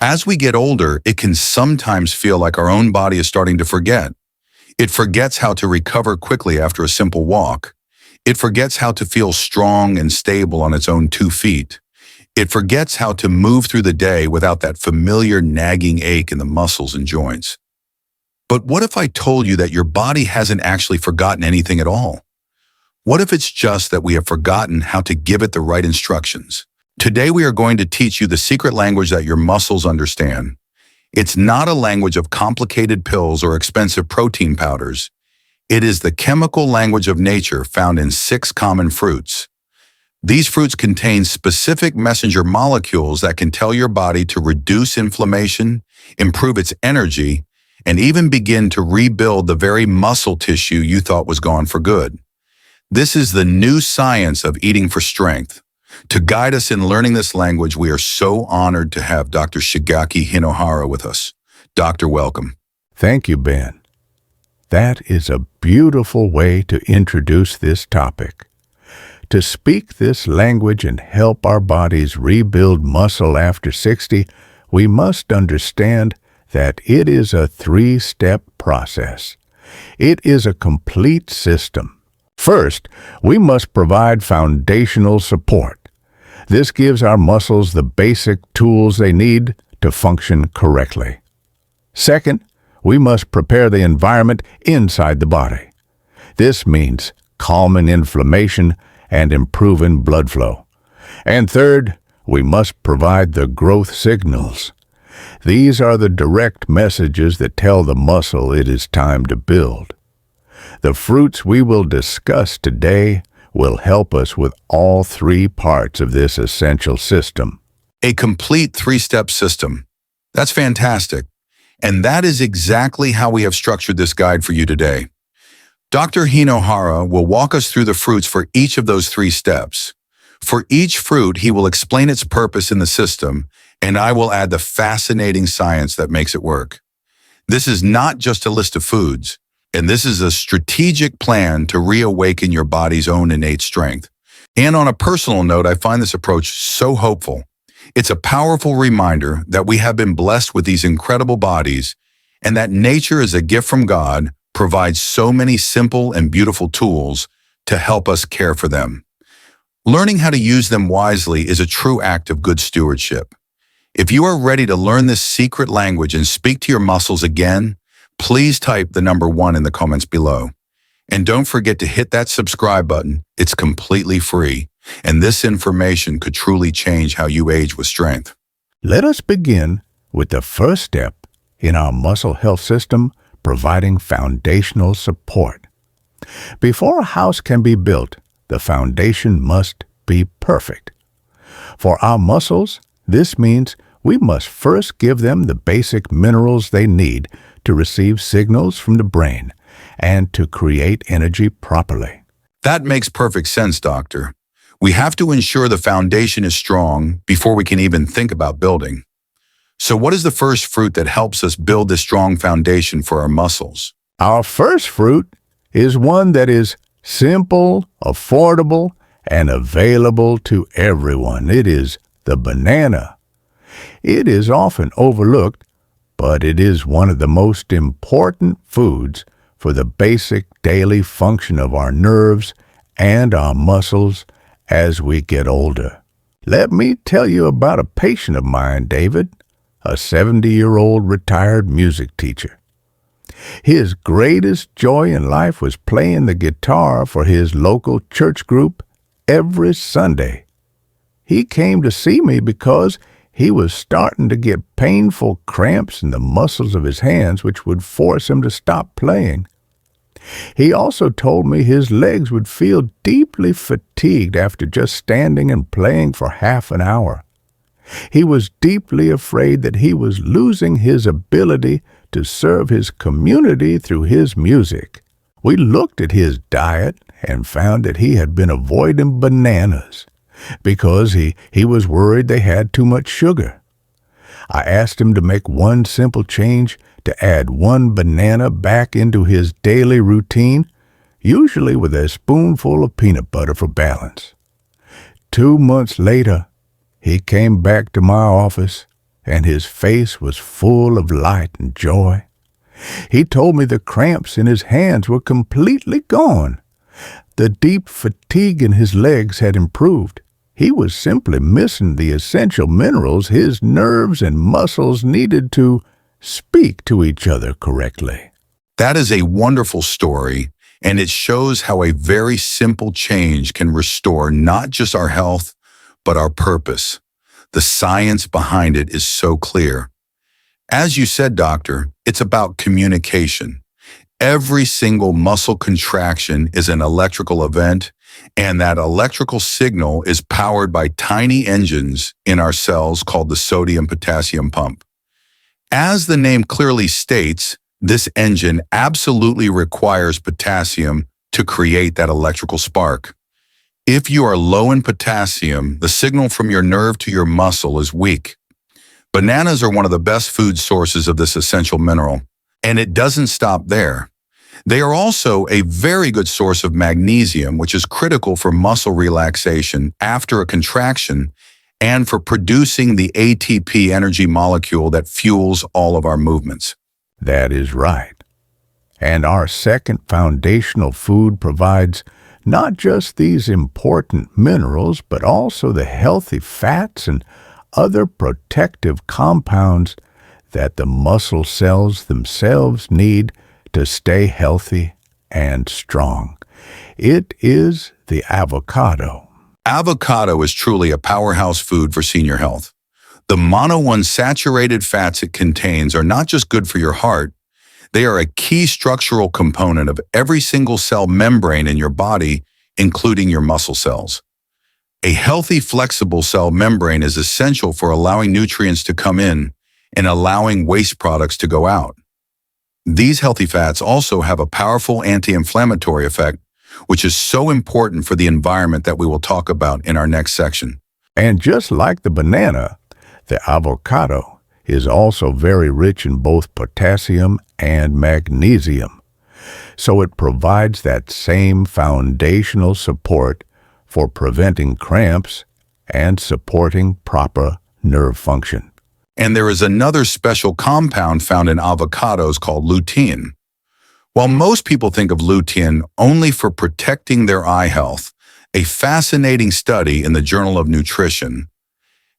As we get older, it can sometimes feel like our own body is starting to forget. It forgets how to recover quickly after a simple walk. It forgets how to feel strong and stable on its own 2 feet. It forgets how to move through the day without that familiar nagging ache in the muscles and joints. But what if I told you that your body hasn't actually forgotten anything at all? What if it's just that we have forgotten how to give it the right instructions? Today we are going to teach you the secret language that your muscles understand. It's not a language of complicated pills or expensive protein powders. It is the chemical language of nature found in 6 common fruits. These fruits contain specific messenger molecules that can tell your body to reduce inflammation, improve its energy, and even begin to rebuild the very muscle tissue you thought was gone for good. This is the new science of eating for strength. To guide us in learning this language, we are so honored to have Dr. Shigeaki Hinohara with us. Doctor, welcome. Thank you, Ben. That is a beautiful way to introduce this topic. To speak this language and help our bodies rebuild muscle after 60, we must understand that it is a 3-step process. It is a complete system. First, we must provide foundational support. This gives our muscles the basic tools they need to function correctly. Second, we must prepare the environment inside the body. This means calming inflammation and improving blood flow. And third, we must provide the growth signals. These are the direct messages that tell the muscle it is time to build. The fruits we will discuss today will help us with all 3 parts of this essential system. A complete 3-step system. That's fantastic. And that is exactly how we have structured this guide for you today. Dr. Hinohara will walk us through the fruits for each of those 3 steps. For each fruit, he will explain its purpose in the system, and I will add the fascinating science that makes it work. This is not just a list of foods, and this is a strategic plan to reawaken your body's own innate strength. And on a personal note, I find this approach so hopeful. It's a powerful reminder that we have been blessed with these incredible bodies, and that nature is a gift from God, provides so many simple and beautiful tools to help us care for them. Learning how to use them wisely is a true act of good stewardship. If you are ready to learn this secret language and speak to your muscles again, please type the number 1 in the comments below. And don't forget to hit that subscribe button. It's completely free, and this information could truly change how you age with strength. Let us begin with the first step in our muscle health system, providing foundational support. Before a house can be built, the foundation must be perfect. For our muscles, this means we must first give them the basic minerals they need to receive signals from the brain and to create energy properly. That makes perfect sense, Doctor. We have to ensure the foundation is strong before we can even think about building. So what is the first fruit that helps us build this strong foundation for our muscles? Our first fruit is one that is simple, affordable, and available to everyone. It is the banana. It is often overlooked, but it is one of the most important foods for the basic daily function of our nerves and our muscles as we get older. Let me tell you about a patient of mine, David, a 70-year-old retired music teacher. His greatest joy in life was playing the guitar for his local church group every Sunday. He came to see me because he was starting to get painful cramps in the muscles of his hands, which would force him to stop playing. He also told me his legs would feel deeply fatigued after just standing and playing for half an hour. He was deeply afraid that he was losing his ability to serve his community through his music. We looked at his diet and found that he had been avoiding bananas because he was worried they had too much sugar. I asked him to make one simple change to add 1 banana back into his daily routine, usually with a spoonful of peanut butter for balance. 2 months later, he came back to my office and his face was full of light and joy. He told me the cramps in his hands were completely gone. The deep fatigue in his legs had improved. He was simply missing the essential minerals his nerves and muscles needed to speak to each other correctly. That is a wonderful story, and it shows how a very simple change can restore not just our health, but our purpose. The science behind it is so clear. As you said, doctor, it's about communication. Every single muscle contraction is an electrical event, and that electrical signal is powered by tiny engines in our cells called the sodium-potassium pump. As the name clearly states, this engine absolutely requires potassium to create that electrical spark. If you are low in potassium, the signal from your nerve to your muscle is weak. Bananas are one of the best food sources of this essential mineral, and it doesn't stop there. They are also a very good source of magnesium, which is critical for muscle relaxation after a contraction and for producing the ATP energy molecule that fuels all of our movements. That is right. And our second foundational food provides not just these important minerals, but also the healthy fats and other protective compounds that the muscle cells themselves need to stay healthy and strong. It is the avocado. Avocado is truly a powerhouse food for senior health. The monounsaturated fats it contains are not just good for your heart, they are a key structural component of every single cell membrane in your body, including your muscle cells. A healthy, flexible cell membrane is essential for allowing nutrients to come in and allowing waste products to go out. These healthy fats also have a powerful anti-inflammatory effect, which is so important for the environment that we will talk about in our next section. And just like the banana, the avocado is also very rich in both potassium and magnesium. So it provides that same foundational support for preventing cramps and supporting proper nerve function. And there is another special compound found in avocados called lutein. While most people think of lutein only for protecting their eye health, a fascinating study in the Journal of Nutrition,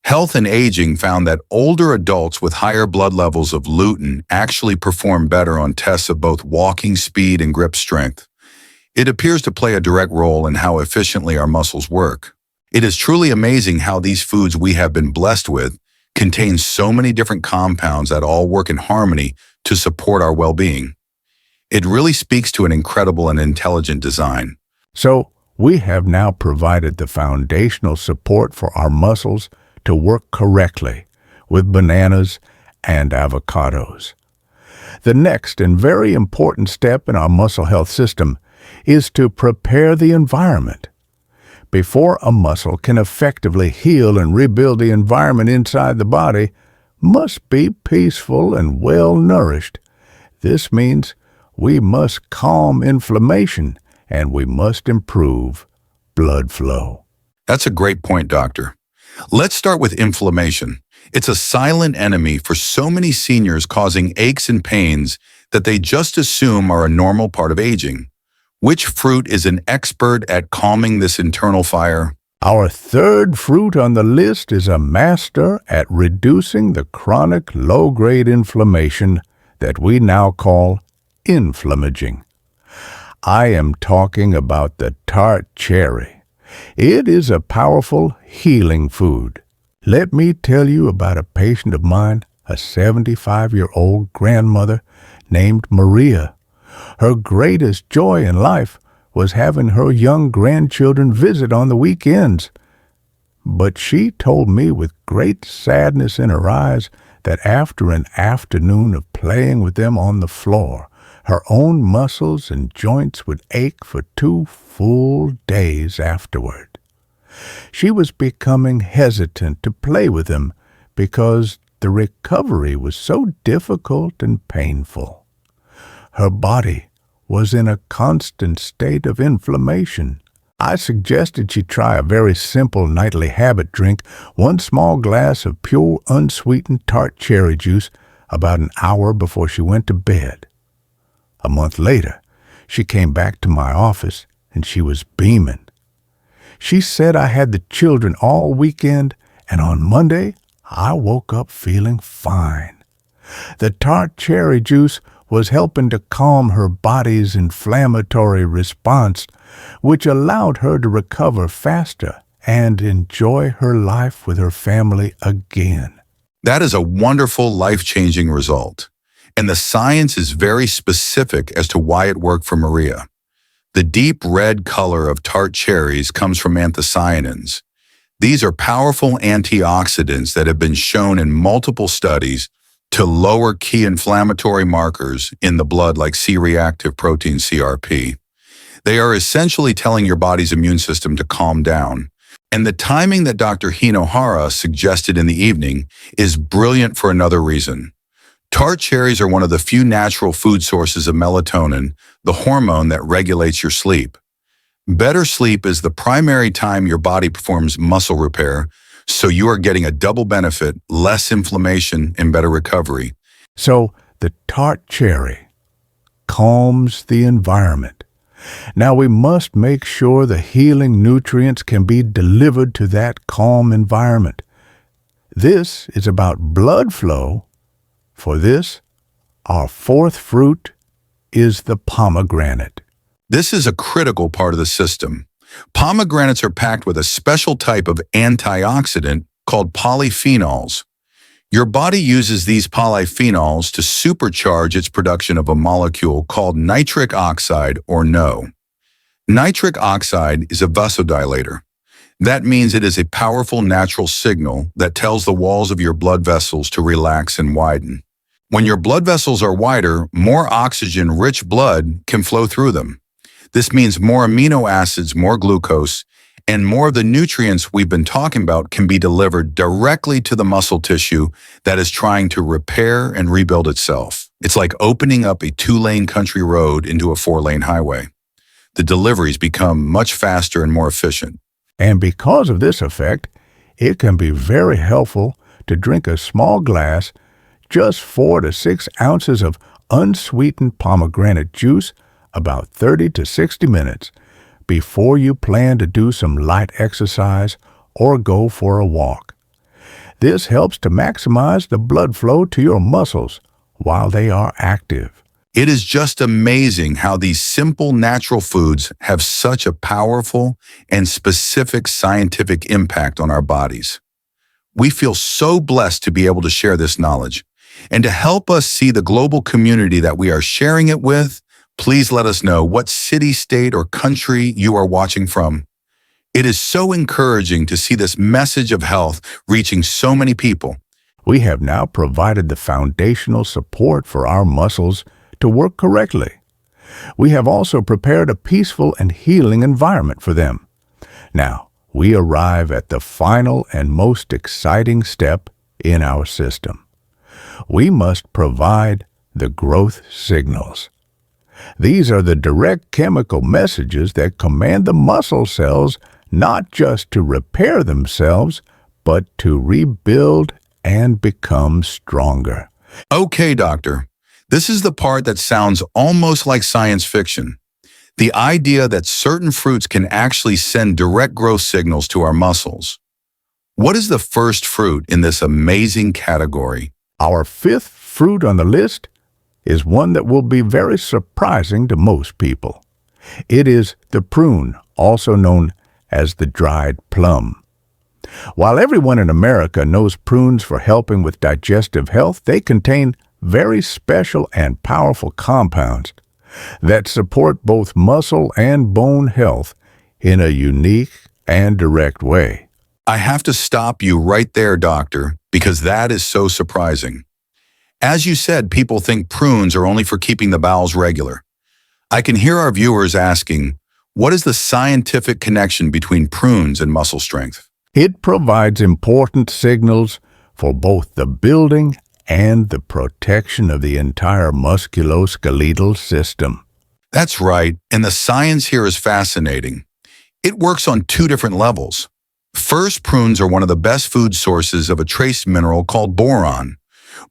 Health and Aging found that older adults with higher blood levels of lutein actually perform better on tests of both walking speed and grip strength. It appears to play a direct role in how efficiently our muscles work. It is truly amazing how these foods we have been blessed with contain so many different compounds that all work in harmony to support our well-being. It really speaks to an incredible and intelligent design. So we have now provided the foundational support for our muscles to work correctly with bananas and avocados. The next and very important step in our muscle health system is to prepare the environment. Before a muscle can effectively heal and rebuild, the environment inside the body must be peaceful and well-nourished. This means we must calm inflammation and we must improve blood flow. That's a great point, doctor. Let's start with inflammation. It's a silent enemy for so many seniors, causing aches and pains that they just assume are a normal part of aging. Which fruit is an expert at calming this internal fire? Our third fruit on the list is a master at reducing the chronic low-grade inflammation that we now call inflammaging. I am talking about the tart cherry. It is a powerful healing food. Let me tell you about a patient of mine, a 75-year-old grandmother named Maria. Her greatest joy in life was having her young grandchildren visit on the weekends. But she told me with great sadness in her eyes that after an afternoon of playing with them on the floor, her own muscles and joints would ache for 2 full days afterward. She was becoming hesitant to play with them because the recovery was so difficult and painful. Her body was in a constant state of inflammation. I suggested she try a very simple nightly habit: drink one small glass of pure unsweetened tart cherry juice about an hour before she went to bed. A month later, she came back to my office and she was beaming. She said I had the children all weekend, and on Monday, I woke up feeling fine. The tart cherry juice was helping to calm her body's inflammatory response, which allowed her to recover faster and enjoy her life with her family again. That is a wonderful, life-changing result. And the science is very specific as to why it worked for Maria. The deep red color of tart cherries comes from anthocyanins. These are powerful antioxidants that have been shown in multiple studies to lower key inflammatory markers in the blood like C-reactive protein CRP. They are essentially telling your body's immune system to calm down. And the timing that Dr. Hinohara suggested in the evening is brilliant for another reason. Tart cherries are one of the few natural food sources of melatonin, the hormone that regulates your sleep. Better sleep is the primary time your body performs muscle repair, so you are getting a double benefit: less inflammation and better recovery. So the tart cherry calms the environment. Now we must make sure the healing nutrients can be delivered to that calm environment. This is about blood flow. For this, our fourth fruit is the pomegranate. This is a critical part of the system. Pomegranates are packed with a special type of antioxidant called polyphenols. Your body uses these polyphenols to supercharge its production of a molecule called nitric oxide, or NO. Nitric oxide is a vasodilator. That means it is a powerful natural signal that tells the walls of your blood vessels to relax and widen. When your blood vessels are wider, more oxygen-rich blood can flow through them. This means more amino acids, more glucose, and more of the nutrients we've been talking about can be delivered directly to the muscle tissue that is trying to repair and rebuild itself. It's like opening up a 2-lane country road into a 4-lane highway. The deliveries become much faster and more efficient. And because of this effect, it can be very helpful to drink a small glass, just 4 to 6 ounces of unsweetened pomegranate juice about 30 to 60 minutes before you plan to do some light exercise or go for a walk. This helps to maximize the blood flow to your muscles while they are active. It is just amazing how these simple natural foods have such a powerful and specific scientific impact on our bodies. We feel so blessed to be able to share this knowledge. And to help us see the global community that we are sharing it with, please let us know what city, state, or country you are watching from. It is so encouraging to see this message of health reaching so many people. We have now provided the foundational support for our muscles to work correctly. We have also prepared a peaceful and healing environment for them. Now, we arrive at the final and most exciting step in our system. We must provide the growth signals. These are the direct chemical messages that command the muscle cells not just to repair themselves, but to rebuild and become stronger. Okay, doctor. This is the part that sounds almost like science fiction. The idea that certain fruits can actually send direct growth signals to our muscles. What is the first fruit in this amazing category? Our fifth fruit on the list is one that will be very surprising to most people. It is the prune, also known as the dried plum. While everyone in America knows prunes for helping with digestive health, they contain very special and powerful compounds that support both muscle and bone health in a unique and direct way. I have to stop you right there, doctor, because that is so surprising. As you said, people think prunes are only for keeping the bowels regular. I can hear our viewers asking, what is the scientific connection between prunes and muscle strength? It provides important signals for both the building and the protection of the entire musculoskeletal system. That's right, and the science here is fascinating. It works on two different levels. First, prunes are one of the best food sources of a trace mineral called boron.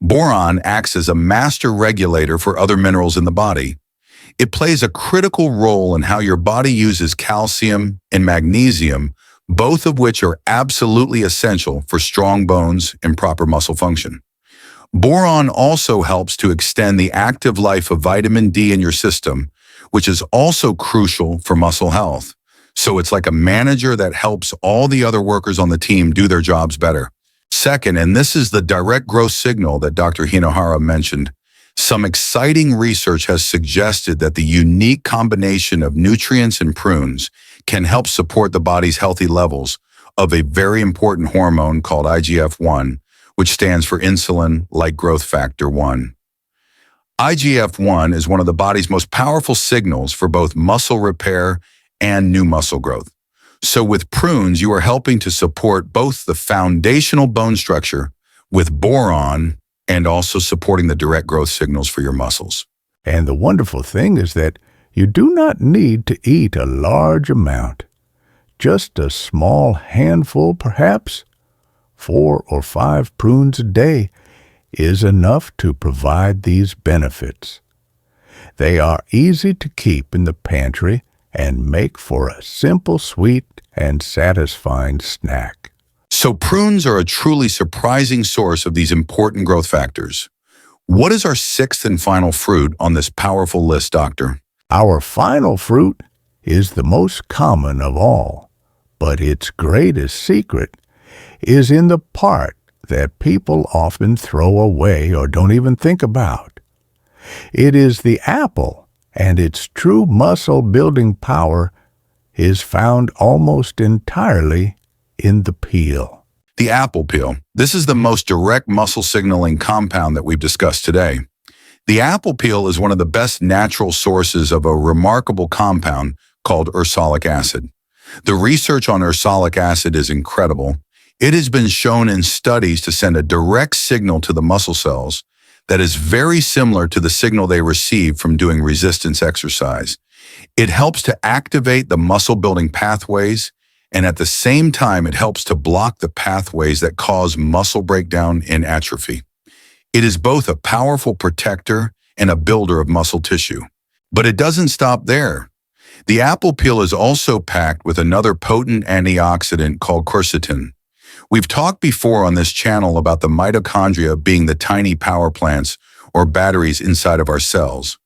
Boron acts as a master regulator for other minerals in the body. It plays a critical role in how your body uses calcium and magnesium, both of which are absolutely essential for strong bones and proper muscle function. Boron also helps to extend the active life of vitamin D in your system, which is also crucial for muscle health. So it's like a manager that helps all the other workers on the team do their jobs better. Second, and this is the direct growth signal that Dr. Hinohara mentioned, some exciting research has suggested that the unique combination of nutrients and prunes can help support the body's healthy levels of a very important hormone called IGF-1, which stands for insulin-like growth factor 1. IGF-1 is one of the body's most powerful signals for both muscle repair and new muscle growth. So with prunes, you are helping to support both the foundational bone structure with boron and also supporting the direct growth signals for your muscles. And the wonderful thing is that you do not need to eat a large amount. Just a small handful, perhaps 4 or 5 prunes a day, is enough to provide these benefits. They are easy to keep in the pantry and make for a simple, sweet, and satisfying snack. So prunes are a truly surprising source of these important growth factors. What is our sixth and final fruit on this powerful list, Doctor? Our final fruit is the most common of all, but its greatest secret is in the part that people often throw away or don't even think about. It is the apple, and its true muscle-building power is found almost entirely in the peel. The apple peel. This is the most direct muscle signaling compound that we've discussed today. The apple peel is one of the best natural sources of a remarkable compound called ursolic acid. The research on ursolic acid is incredible. It has been shown in studies to send a direct signal to the muscle cells that is very similar to the signal they receive from doing resistance exercise. It helps to activate the muscle-building pathways, and at the same time, it helps to block the pathways that cause muscle breakdown and atrophy. It is both a powerful protector and a builder of muscle tissue. But it doesn't stop there. The apple peel is also packed with another potent antioxidant called quercetin. We've talked before on this channel about the mitochondria being the tiny power plants or batteries inside of our cells.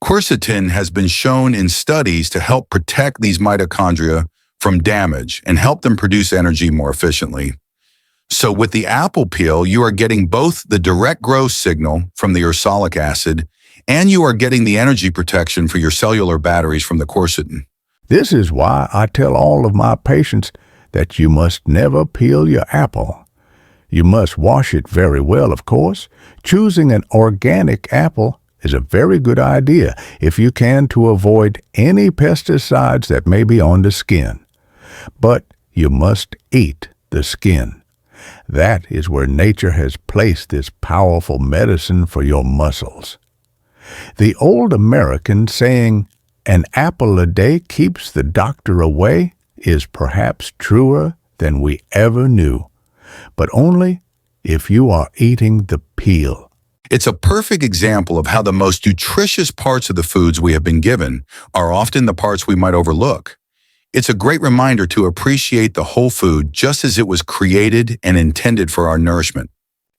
Quercetin has been shown in studies to help protect these mitochondria from damage and help them produce energy more efficiently. So with the apple peel, you are getting both the direct growth signal from the ursolic acid and you are getting the energy protection for your cellular batteries from the quercetin. This is why I tell all of my patients that you must never peel your apple. You must wash it very well, of course. Choosing an organic apple is a very good idea if you can, to avoid any pesticides that may be on the skin. But you must eat the skin. That is where nature has placed this powerful medicine for your muscles. The old American saying, "An apple a day keeps the doctor away," is perhaps truer than we ever knew, but only if you are eating the peel. It's a perfect example of how the most nutritious parts of the foods we have been given are often the parts we might overlook. It's a great reminder to appreciate the whole food just as it was created and intended for our nourishment.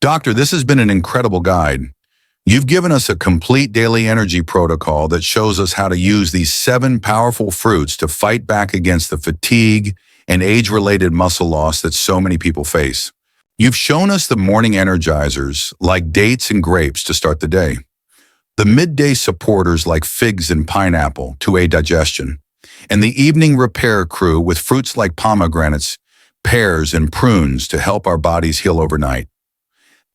Doctor, this has been an incredible guide. You've given us a complete daily energy protocol that shows us how to use these 7 powerful fruits to fight back against the fatigue and age-related muscle loss that so many people face. You've shown us the morning energizers like dates and grapes to start the day, the midday supporters like figs and pineapple to aid digestion, and the evening repair crew with fruits like pomegranates, pears, and prunes to help our bodies heal overnight.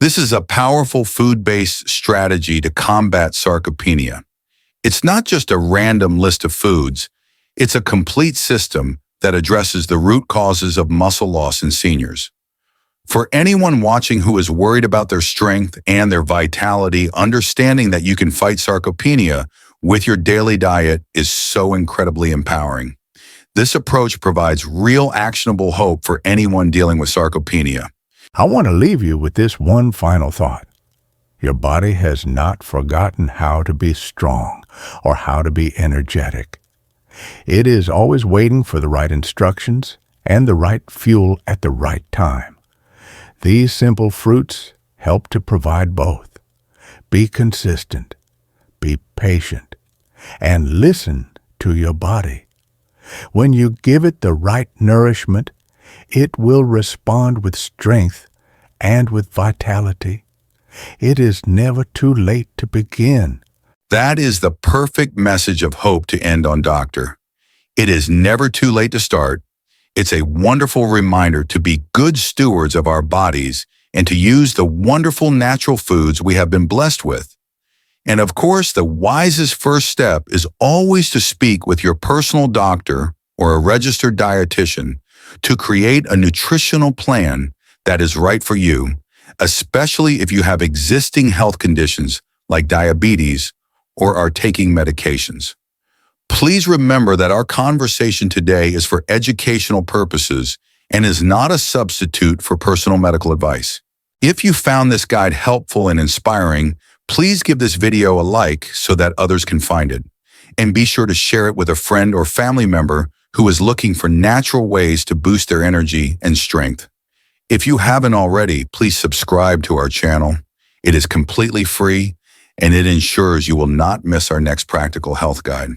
This is a powerful food-based strategy to combat sarcopenia. It's not just a random list of foods, it's a complete system that addresses the root causes of muscle loss in seniors. For anyone watching who is worried about their strength and their vitality, understanding that you can fight sarcopenia with your daily diet is so incredibly empowering. This approach provides real actionable hope for anyone dealing with sarcopenia. I want to leave you with this one final thought. Your body has not forgotten how to be strong or how to be energetic. It is always waiting for the right instructions and the right fuel at the right time. These simple fruits help to provide both. Be consistent, be patient, and listen to your body. When you give it the right nourishment, it will respond with strength and with vitality. It is never too late to begin. That is the perfect message of hope to end on, Doctor. It is never too late to start. It's a wonderful reminder to be good stewards of our bodies and to use the wonderful natural foods we have been blessed with. And of course, the wisest first step is always to speak with your personal doctor or a registered dietitian to create a nutritional plan that is right for you, especially if you have existing health conditions like diabetes or are taking medications. Please remember that our conversation today is for educational purposes and is not a substitute for personal medical advice. If you found this guide helpful and inspiring, please give this video a like so that others can find it. And be sure to share it with a friend or family member who is looking for natural ways to boost their energy and strength. If you haven't already, please subscribe to our channel. It is completely free, and it ensures you will not miss our next practical health guide.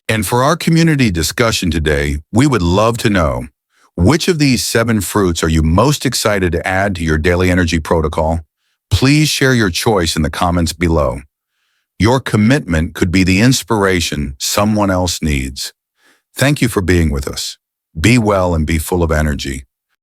And for our community discussion today, we would love to know, which of these 7 fruits are you most excited to add to your daily energy protocol? Please share your choice in the comments below. Your commitment could be the inspiration someone else needs. Thank you for being with us. Be well and be full of energy.